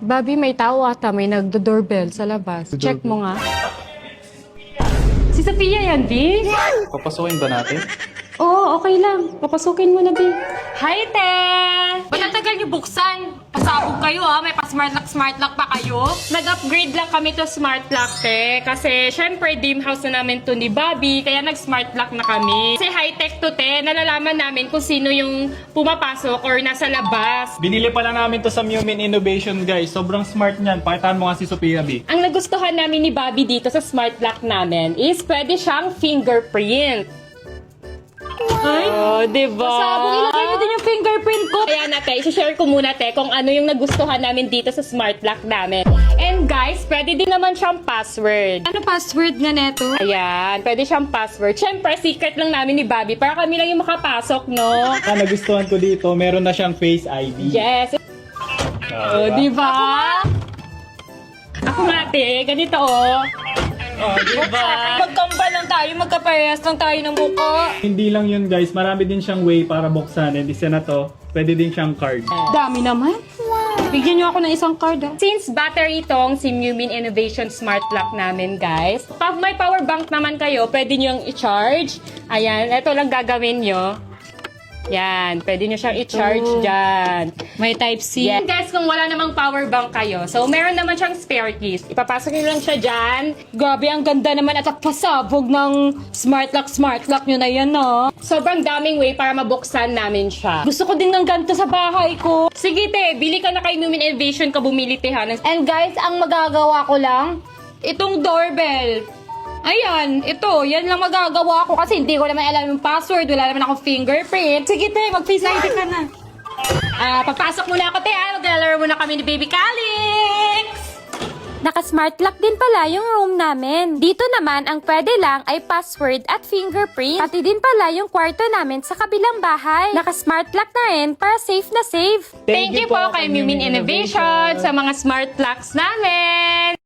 Bobby, may tao ata. May nagdo-doorbell sa labas. Check mo nga. Si Sophia yan, B? Papasukin ba natin? Oo, okay lang. Papasukin mo na, B. Hi, Te! Ba't ang tagal niyo buksan? Pasabog kayo, ha? May pa-smart lock pa kayo? Nag-upgrade lang kami to smart lock, Te. Kasi, syempre, dream house na namin to ni Bobby. Kaya nag-smart lock na kami. Kasi high-tech to, Te. Nalalaman namin kung sino yung pumapasok or nasa labas. Binili pa lang namin to sa Mumin Innovation, guys. Sobrang smart niyan. Pakitaan mo nga si Sophia, B. Ang nagustuhan namin ni Bobby dito sa smart lock namin is pwede siyang fingerprint. Ay, diba? Pasabog, ilagay mo din yung fingerprint ko. Kaya na, te, share ko muna, te, kung ano yung nagustuhan namin dito sa smart lock namin. And guys, pwede din naman siyang password. Ano password nga neto? Ayan, pwede siyang password. Siyempre, secret lang namin ni Bobby para kami lang yung makapasok, no? Ang nagustuhan ko dito, meron na siyang Face ID. Yes. Oh, diba? Ako nga, te, ganito, oh. Oh, diba? Magkambal lang tayo, magkapayas lang tayo ng buka. Hindi lang yun, guys. Marami din siyang way para buksan. And isa na to, pwede din siyang card. Dami naman. Bigyan niyo ako ng isang card, ah. Since battery tong si Mumin Innovation Smart Lock namin, guys. Pag may power bank naman kayo, pwede niyo yung i-charge. Ayan, ito lang gagawin niyo. Yan, pwede nyo siyang i-charge dyan. May Type-C. Yes. Guys, kung wala namang power bank kayo, so meron naman siyang spare keys. Ipapasok nyo lang siya dyan. Grabe, ang ganda naman at pasabog ng smart lock nyo na yan, no? Sobrang daming way para mabuksan namin siya. Gusto ko din ng ganito sa bahay ko. Sige, te, bili ka na kay Mumin Innovation ka bumili, te, ha? And guys, ang magagawa ko lang, itong doorbell. Ayan, yan lang magagawa ko kasi hindi ko naman alam yung password, wala naman akong fingerprint. Sige, te, mag-face ID ka na. Pagpasok muna ako, te, ha? Maglalaro muna kami ni Baby Calix! Naka-smart lock din pala yung room namin. Dito naman, ang pwede lang ay password at fingerprint. Pati din pala yung kwarto namin sa kabilang bahay. Naka-smart lock na rin para safe na safe. Thank you po kay Mumin Innovation sa mga smart locks namin!